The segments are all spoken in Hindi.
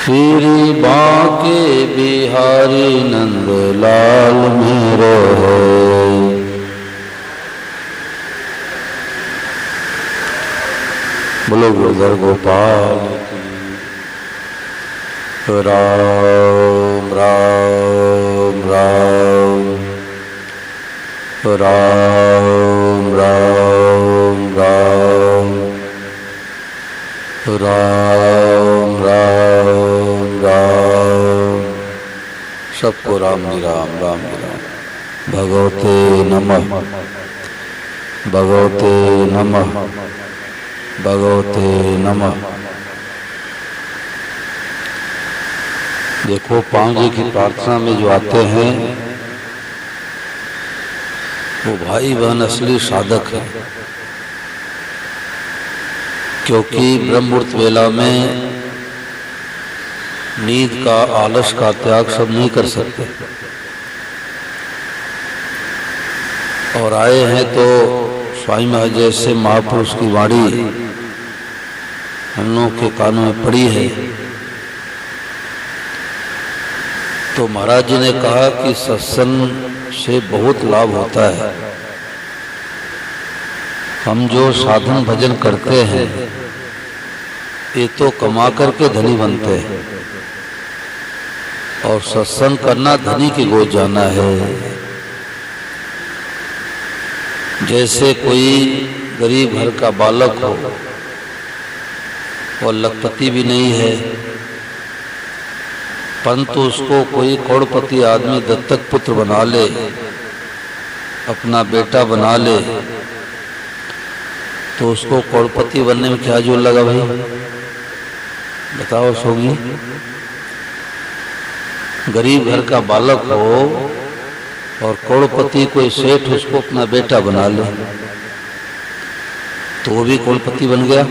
श्री बांके बिहारी नंद लाल मेरो है। बोलो गुरुधर गोपाल राम राम राम राम राम राम राम राम राम। सबको राम जी राम राम जी राम। भगवते नमः भगवते नमः भगवते नमः। देखो पांव जी की प्रार्थना में जो आते हैं वो भाई बहन असली साधक है, क्योंकि ब्रह्म मुहूर्त वेला में नींद का आलस का त्याग सब नहीं कर सकते और आए हैं तो स्वामी महाराज जैसे महापुरुष की वाणी हम लोगों के कानों में पड़ी है। तो महाराज जी ने कहा कि सत्संग से बहुत लाभ होता है। हम जो साधन भजन करते हैं ये तो कमा करके धनी बनते हैं और सत्संग करना धनी की गोद जाना है। जैसे कोई गरीब घर का बालक हो और लखपति भी नहीं है, परंतु उसको कोई करोड़पति आदमी दत्तक पुत्र बना ले, अपना बेटा बना ले, तो उसको करोड़पति बनने में क्या जोर लगा भाई? बताओ सोगी। गरीब घर का बालक हो और करोड़पति कोई सेठ उसको अपना बेटा बना ले तो वो भी करोड़पति बन गया।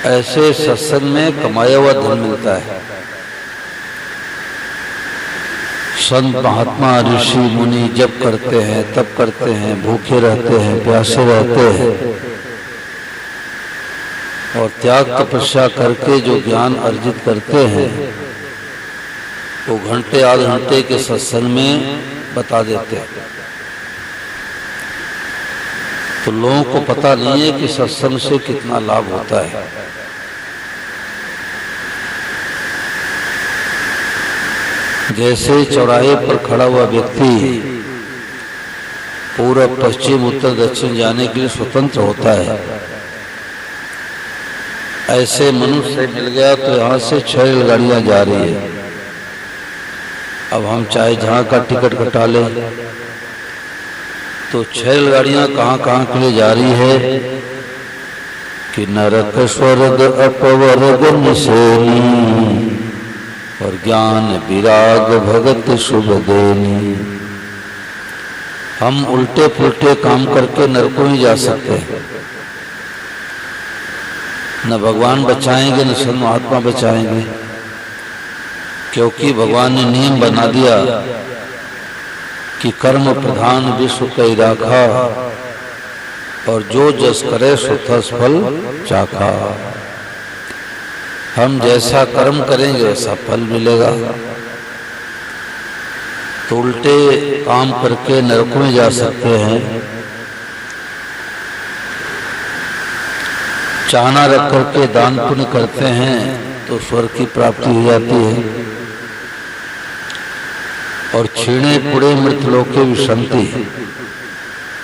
ऐसे सत्संग में कमाया हुआ धन मिलता है। संत महात्मा ऋषि मुनि जब करते हैं तब करते हैं, भूखे रहते हैं, प्यासे रहते हैं और त्याग तपस्या करके जो ज्ञान अर्जित करते हैं वो घंटे आधे घंटे के सत्संग में बता देते हैं। तो लोगों को पता नहीं है कि सत्संग से कितना लाभ होता है। जैसे चौराहे पर खड़ा हुआ व्यक्ति पूरब पश्चिम उत्तर दक्षिण जाने के लिए स्वतंत्र होता है, ऐसे मनुष्य मिल गया तो यहाँ से 6 रेलगाड़ियां जा रही है। अब हम चाहे जहाँ का टिकट कटा लें तो 6 रेलगाड़ियां कहाँ के लिए जा रही है कि नरक स्वर्ग अपवर्ग निसेनी और ज्ञान विराग भगत शुभ देनी। हम उल्टे पुल्टे काम करके नरकों में जा सकते हैं, न भगवान बचाएंगे न संत महात्मा बचाएंगे, क्योंकि भगवान ने नियम बना दिया कि कर्म प्रधान विश्व कई राखा और जो जस करे सो तस फल चाखा। हम जैसा कर्म करेंगे वैसा फल मिलेगा। तो उल्टे काम करके नरकों में जा सकते हैं। चाहना रख करके दान पुण्य करते हैं तो स्वर्ग की प्राप्ति हो जाती है और छीणे पुणे मृतलोक के विषंति,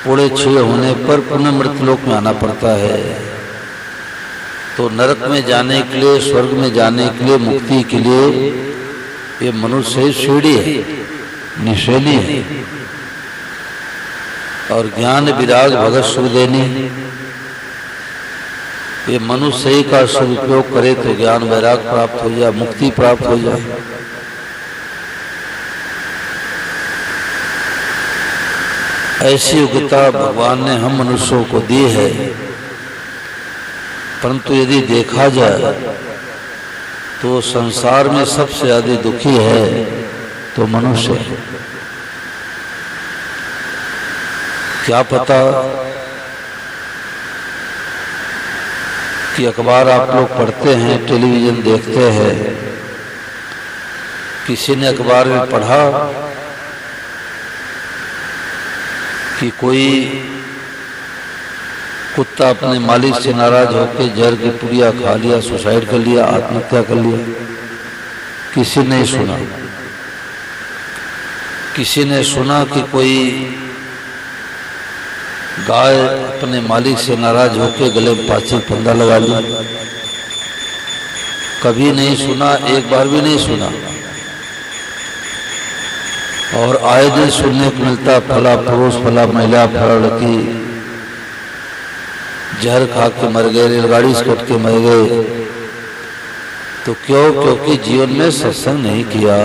पुणे छीण होने पर पुनः मृतलोक में आना पड़ता है। तो नरक में जाने के लिए, स्वर्ग में जाने के लिए, मुक्ति के लिए ये मनुष्य सीढ़ी है, निशानी है। और ज्ञान विराग भगत सुख देनी, ये मनुष्य ही का सदुपयोग करे तो ज्ञान वैराग प्राप्त हो जाए, मुक्ति प्राप्त हो जाए। ऐसी योग्यता भगवान ने हम मनुष्यों को दी है। परंतु यदि देखा जाए तो संसार में सबसे ज्यादा दुखी है तो मनुष्य है। क्या पता कि अखबार आप लोग पढ़ते हैं, टेलीविज़न देखते हैं, किसी ने अखबार में पढ़ा कि कोई कुत्ता अपने मालिक से नाराज होकर जहर की पुड़िया खा लिया, सुसाइड कर लिया, आत्महत्या कर लिया। किसी ने सुना। किसी ने सुना कि कोई गाय अपने मालिक से नाराज होकर गले में पाची फंदा लगा लिया। कभी नहीं सुना, एक बार भी नहीं सुना। और आए दिन सुनने को मिलता, फला पुरुष, फला महिला, फला लड़की जहर खा के मर गए, रेलगाड़ी से कट के मर गए। तो क्यों? क्योंकि जीवन में सत्संग नहीं किया।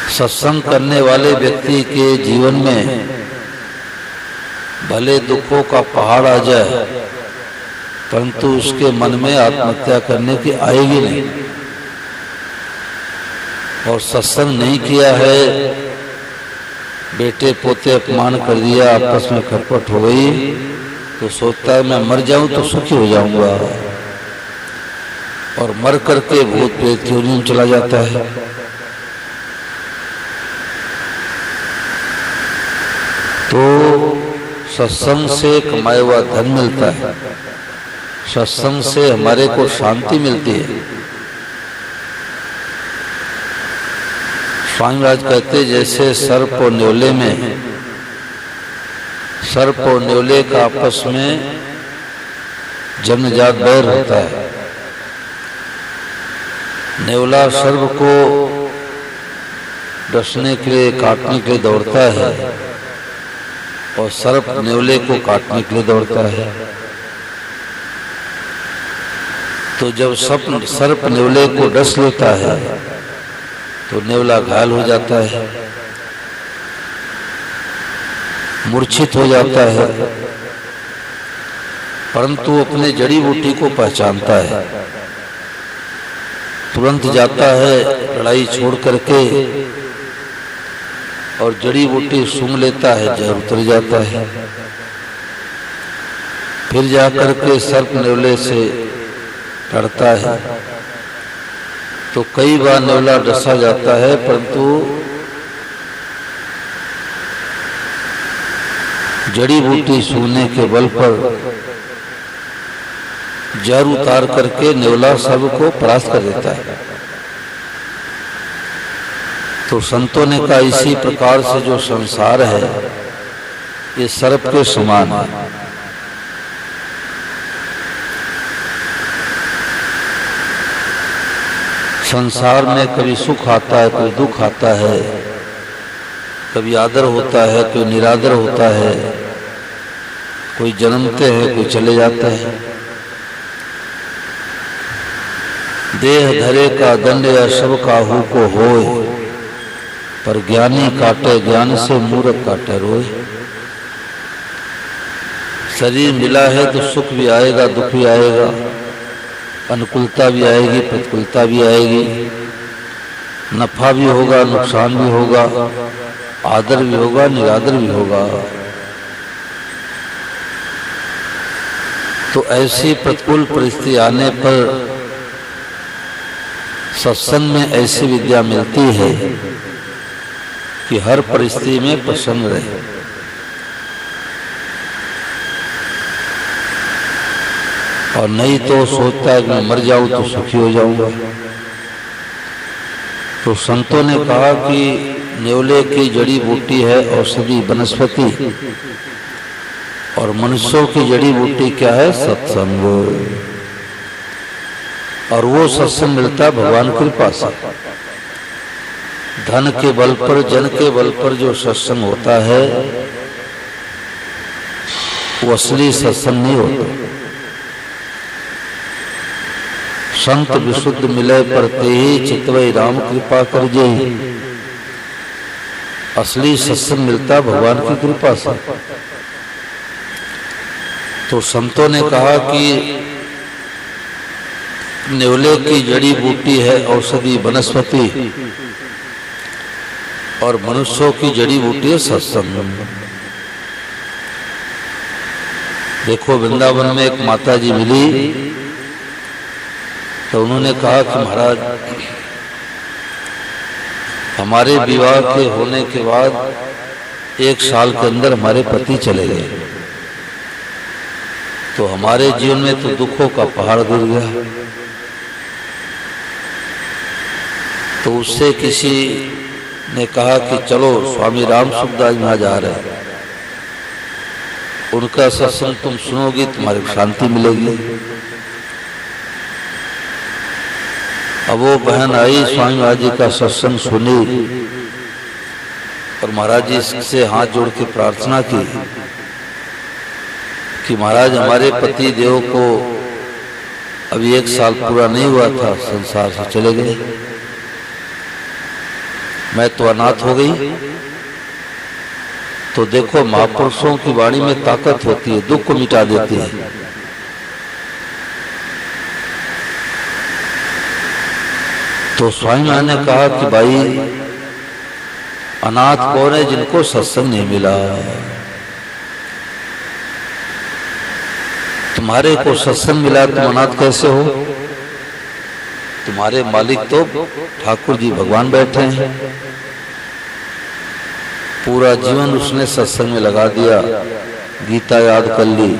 सत्संग करने वाले व्यक्ति के जीवन में भले दुखों का पहाड़ आ जाए, परंतु उसके मन में आत्महत्या करने की आएगी नहीं। और सत्संग नहीं किया है, बेटे पोते अपमान कर दिया, आपस में खटपट हो गई, तो सोचता है मैं मर जाऊं तो सुखी हो जाऊंगा, और मर करके भूत प्रेत की योनि में चला जाता है। तो सत्संग से कमाया हुआ धन मिलता है, सत्संग से हमारे को शांति मिलती है। स्वामी महाराज कहते जैसे सर्प और न्योले में, सर्प और न्योले का आपस में जन्मजात बैर होता है। न्योला सर्प को डसने के लिए, काटने के लिए दौड़ता है, और सर्प न्योले को काटने के लिए दौड़ता है। तो जब सर्प न्योले को डस लेता है तो न्योला घायल हो जाता है, मूर्छित हो जाता है, परंतु अपने जड़ी बूटी को पहचानता है। तुरंत जाता है लड़ाई छोड़ करके और जड़ी बूटी सूंघ लेता है, जहर उतर जाता है। फिर जाकर के सर्प न्योले से लड़ता है, तो कई बार न्योला डसा जाता है, परंतु जड़ी बूटी सूंघने के बल पर जहर उतार करके न्योला सर्प को परास्त कर देता है। तो संतों ने कहा इसी प्रकार से जो संसार है ये सर्प के समान है। संसार में कभी सुख आता है, कोई दुख आता है, कभी आदर होता है, कोई निरादर होता है, कोई जन्मते हैं, कोई चले जाते हैं। देह धरे का दंड या सब काहू को होए, पर ज्ञानी काटे ज्ञान से मूर्ख काटे रोए। शरीर मिला है तो सुख भी आएगा, दुख भी आएगा, अनुकूलता भी आएगी, प्रतिकूलता भी आएगी, नफा भी होगा, नुकसान भी होगा, आदर भी होगा, निरादर भी होगा। तो ऐसी प्रतिकूल परिस्थिति आने पर सत्संग में ऐसी विद्या मिलती है कि हर परिस्थिति में प्रसन्न रहे। और नहीं तो सोचता है कि मैं मर जाऊं तो सुखी हो जाऊंगा। तो संतों ने कहा कि न्योले की जड़ी बूटी है औषधि वनस्पति, और मनुष्यों की जड़ी बूटी क्या है? सत्संग। और वो सत्संग मिलता है भगवान की कृपा से। धन के बल पर, जन के बल पर जो सत्संग होता है वो असली सत्संग नहीं होता। संत विशुद्ध मिले परते ही चितवई राम कृपा कर जेहि। असली सत्संग मिलता भगवान की कृपा से। तो संतों ने कहा कि न्योले की जड़ी बूटी है औषधि वनस्पति, और मनुष्यों की जड़ी बूटी है सत्संग। देखो, वृंदावन में एक माता जी मिली तो उन्होंने कहा कि महाराज, हमारे विवाह के होने के बाद 1 साल के अंदर हमारे पति चले गए, तो हमारे जीवन में तो दुखों का पहाड़ गिर गया। तो उससे किसी ने कहा कि चलो स्वामी राम सुखदास वहां जा रहे हैं, उनका सत्संग तुम सुनोगी, तुम्हारी शांति मिलेगी। अब वो बहन आई, स्वामी महाराज जी का सत्संग सुनी और महाराज जी से हाथ जोड़ के प्रार्थना की कि महाराज, हमारे पति देव को अभी 1 साल पूरा नहीं हुआ था, संसार से चले गए, मैं तो अनाथ हो गई। तो देखो, महापुरुषों की वाणी में ताकत होती है, दुख को मिटा देती है। तो स्वामी महाराज ने कहा कि भाई, अनाथ कौन है जिनको सत्संग नहीं मिला? तुम्हारे को सत्संग मिला, तुम अनाथ कैसे हो? तुम्हारे मालिक तो ठाकुर जी भगवान बैठे हैं। पूरा जीवन उसने सत्संग में लगा दिया, गीता याद कर ली,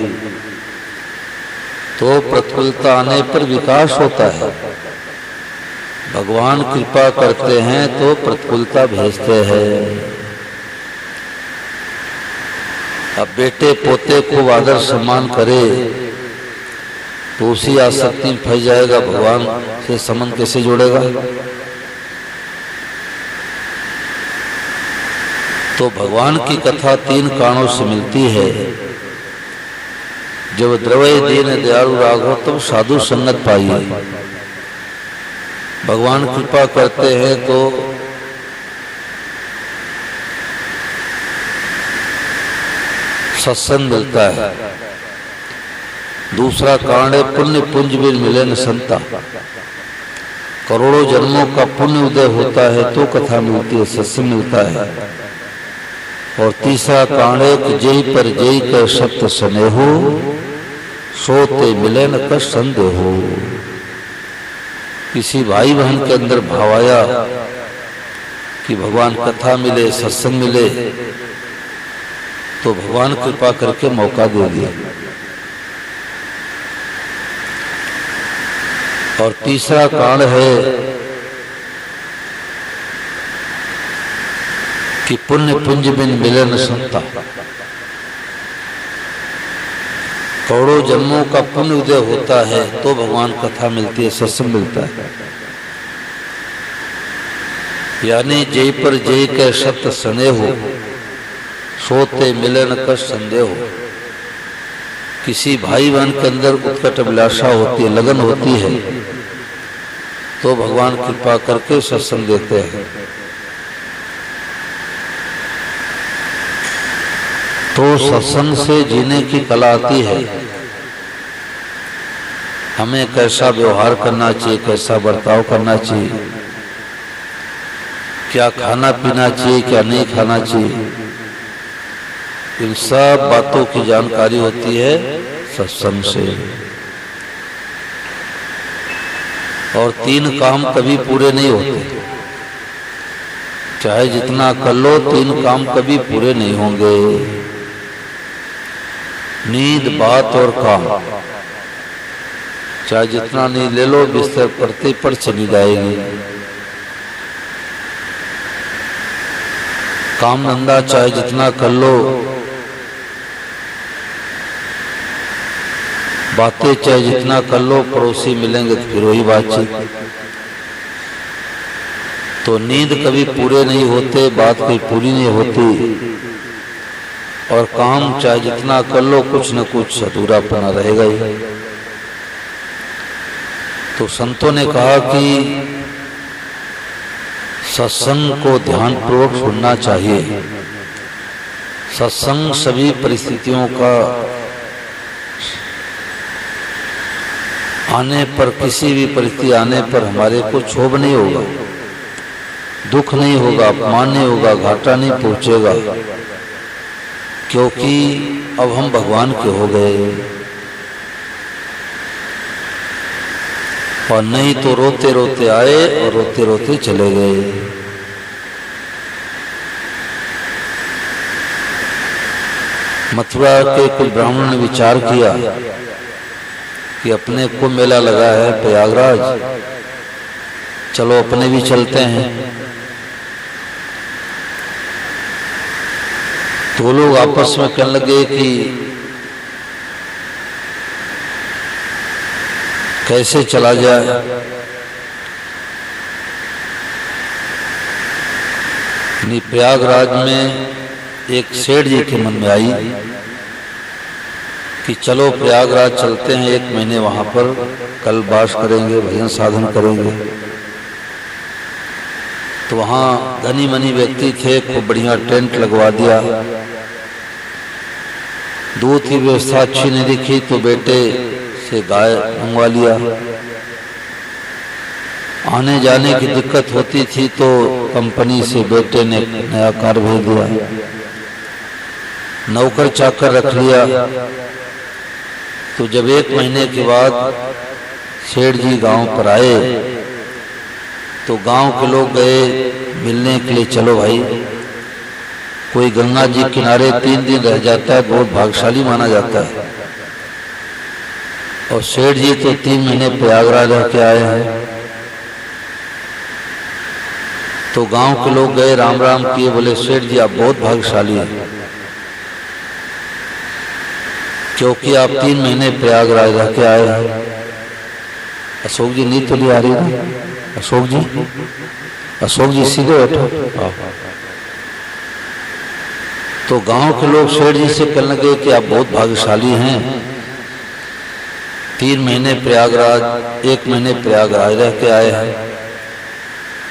तो प्रतिकूलता आने पर विकास होता है। भगवान कृपा करते हैं तो प्रतिकूलता भेजते हैं। अब बेटे पोते को आदर सम्मान करे तो उसी आसक्ति में फंस जाएगा, भगवान से संबंध कैसे जोड़ेगा? तो भगवान की कथा 3 कारणों से मिलती है। जब द्रवय दीन दयालु राघव तब साधु संगत पाइए। भगवान कृपा करते हैं तो सत्संग मिलता है। दूसरा कारण है पुण्य पुंज बिन मिले न संता। करोड़ों जन्मों का पुण्य उदय होता है तो कथा मिलती है, सत्संग मिलता है। और तीसरा कारण है कि जय पर जय कर सत्य स्नेहो, सोते मिले न कष्ट संदेहो। किसी भाई बहन के अंदर भाव आया कि भगवान कथा मिले, सत्संग मिले, तो भगवान कृपा करके मौका दे दिया। और तीसरा कारण है कि पुण्य पुंज बिन मिले न संता। करोड़ों जन्मों का पुण्य उदय होता है तो भगवान कथा मिलती है, सत्संग मिलता है। यानी जय पर जय के सत्य स्नेहो, सोते मिले न कष्ट संदेहो। किसी भाई बहन के अंदर उत्कट अभिलाषा होती है, लगन होती है, तो भगवान कृपा करके सत्संग देते हैं। तो सत्संग से जीने की कला आती है। हमें कैसा व्यवहार करना चाहिए, कैसा बर्ताव करना चाहिए, क्या खाना पीना चाहिए, क्या नहीं खाना चाहिए, इन सब बातों की जानकारी होती है सत्संग से। और 3 काम कभी पूरे नहीं होते, चाहे जितना कर लो 3 काम कभी पूरे नहीं होंगे। नींद, बात और काम, चाहे जितना नींद ले लो, बिस्तर पड़ते पर चली जाएगी। काम धंधा चाहे जितना कर लो, बातें चाहे जितना कर लो, पड़ोसी मिलेंगे तो फिर वही बातचीत। तो नींद कभी पूरे नहीं होते, बात कभी पूरी नहीं होती, और काम चाहे जितना कर लो कुछ न कुछ अधूरापना रहेगा ही। तो संतों ने कहा कि सत्संग को ध्यानपूर्वक सुनना चाहिए। सत्संग सभी परिस्थितियों का आने पर, किसी भी परिस्थिति आने पर हमारे को क्षोभ नहीं होगा, दुख नहीं होगा, अपमान नहीं होगा, घाटा नहीं पहुंचेगा। क्योंकि अब हम भगवान के हो गए, और नहीं तो रोते रोते आए और रोते रोते चले गए। मथुरा के कुछ ब्राह्मणों ने विचार किया कि अपने को मेला लगा है प्रयागराज, चलो अपने भी चलते हैं। तो लोग आपस में कहने लगे कि कैसे चला जाए। प्रयागराज में एक सेठ जी के मन में आई कि चलो प्रयागराज चलते हैं, 1 महीने वहां पर कल वास करेंगे, भजन साधन करेंगे। तो वहां धनी मनी व्यक्ति थे, खूब बढ़िया टेंट लगवा दिया। दूध की व्यवस्था अच्छी नहीं दिखी तो बेटे से गाय मंगवा लिया। आने जाने की दिक्कत होती थी तो कंपनी से बेटे ने नया कार भेज दिया। नौकर चाकर रख लिया। तो जब 1 महीने के बाद सेठ जी गांव पर आए तो गांव के लोग गए मिलने के लिए, चलो भाई कोई गंगा जी किनारे 3 दिन रह जाता है बहुत भाग्यशाली माना जाता है। और सेठ जी तो 3 महीने प्रयागराज रह के आए हैं। तो गांव के लोग गए राम राम किए, बोले सेठ जी आप बहुत भाग्यशाली हैं क्योंकि आप 3 महीने प्रयागराज रह के आए हैं। अशोक जी नींद तो नहीं आ रही ना? अशोक जी सीधे बैठो। तो गांव के लोग सेठ जी से कहने लगे कि आप बहुत भाग्यशाली हैं, 3 महीने प्रयागराज 1 महीने प्रयागराज रह के आए हैं।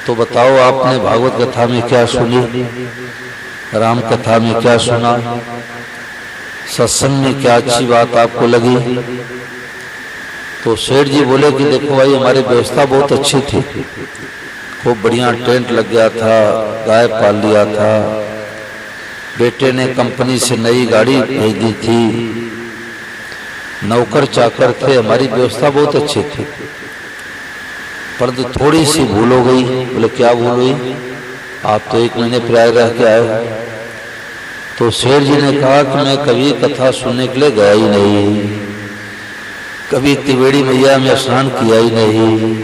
तो बताओ आपने भागवत कथा में क्या सुनी, राम कथा में क्या सुना, सत्संग में क्या अच्छी बात आपको लगी? तो सेठ जी बोले कि देखो भाई हमारी व्यवस्था बहुत अच्छी थी, खूब बढ़िया टेंट लग गया था, गाय पाल लिया था, बेटे ने कंपनी से नई गाड़ी भेज दी थी, नौकर चाकर थे, हमारी व्यवस्था बहुत अच्छी थी। परंतु थोड़ी सी भूल हो गई। बोले क्या भूल हुई? आप तो 1 महीने प्रयाग रह के आए। तो सेठ जी ने कहा कि मैं कभी कथा सुनने के लिए गया ही नहीं, कभी त्रिवेणी मैया में स्नान किया ही नहीं,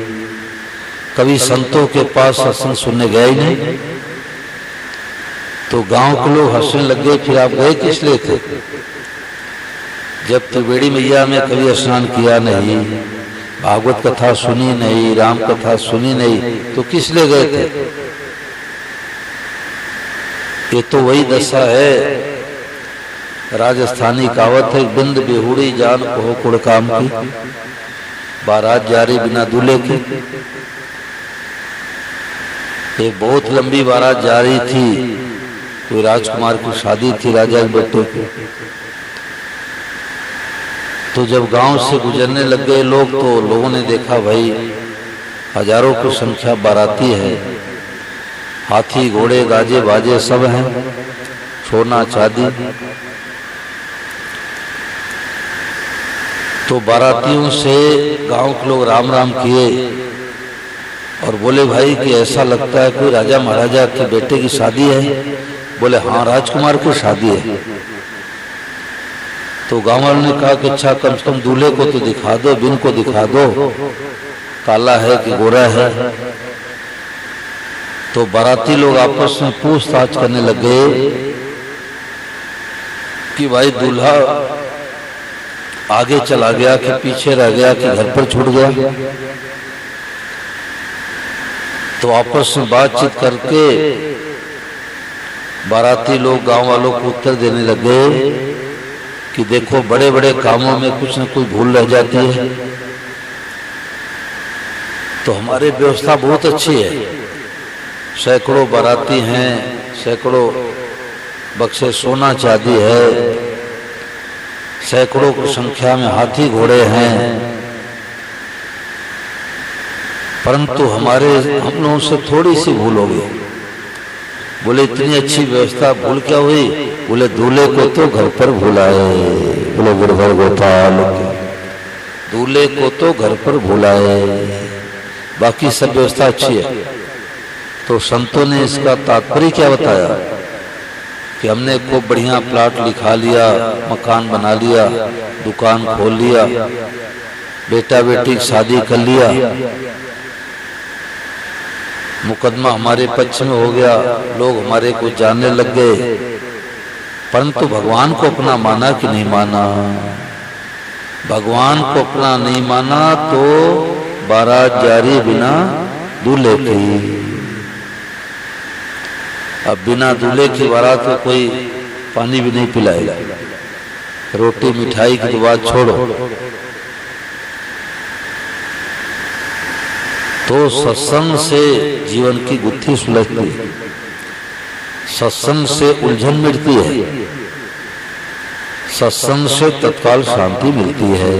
कभी संतों के पास सत्संग सुनने गया ही नहीं। तो गांव के लोग हंसने लग गए, फिर आप गए किस लिए थे? जब त्रिवेणी मैया में कभी स्नान किया नहीं, भागवत कथा सुनी नहीं, राम कथा सुनी नहीं, तो किस लिए गए थे? ये तो वही दशा है, राजस्थानी कहावत है, बिंद बेहुड़ी जान कहो कुड़ काम की, बारात जारी बिना दूल्हे की। एक बहुत लंबी बारात जारी थी, कोई राजकुमार की शादी थी राजा के बेटे की। तो जब गांव से गुजरने लग गए लोग तो लोगों ने देखा भाई हजारों की संख्या बाराती है, हाथी घोड़े गाजे बाजे सब हैं, सोना चांदी। तो बारातियों से गांव के लोग राम राम किए और बोले भाई कि ऐसा लगता है कोई राजा महाराजा के बेटे की शादी है। बोले हाँ राजकुमार की शादी है। तो गांव वालों ने कहा कि अच्छा कम से कम दूल्हे को तो दिखा दो, बिन को दिखा दो, काला है कि गोरा है। तो बाराती लोग आपस में पूछताछ करने लगे कि भाई दूल्हा आगे चला गया कि पीछे रह गया कि घर पर छूट गया। तो आपस में बातचीत करके बाराती लोग गांव वालों को उत्तर देने लगे कि देखो बड़े बड़े कामों में कुछ न कुछ भूल रह जाती है, तो हमारी व्यवस्था बहुत अच्छी है, सैकड़ों बाराती हैं, सैकड़ों बक्से सोना चांदी है, सैकड़ों की संख्या में हाथी घोड़े हैं, परंतु हम लोगों से थोड़ी सी भूल हो गई। बोले इतनी अच्छी व्यवस्था भूल क्या हुई? बोले दूल्हे को तो घर पर भुलाए, बोले गुरुवर गोपाल के, दूल्हे को तो घर पर भुलाए, बाकी सब व्यवस्था अच्छी है। तो संतों ने इसका तात्पर्य क्या बताया कि हमने खूब बढ़िया प्लाट लिखा लिया, मकान बना लिया, दुकान खोल लिया, बेटा बेटी की शादी कर लिया, मुकदमा हमारे पक्ष में हो गया, लोग हमारे को जानने लग गए, परंतु भगवान को अपना माना कि नहीं माना? भगवान को अपना नहीं माना तो बारात जारी बिना दूल्हे की। अब बिना दूल्हे की बारात को कोई पानी भी नहीं पिलाएगा, रोटी मिठाई की तो बात छोड़ो। तो सत्संग से जीवन की गुत्थी सुलझती है, सत्संग से उलझन मिटती है, सत्संग से तत्काल शांति मिलती है।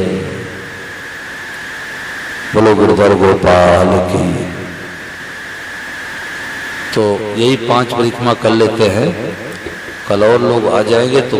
बोलो गुरुद्वार गोपाल की। तो यही 5 परिक्रमा कर लेते हैं, कल और लोग आ जाएंगे तो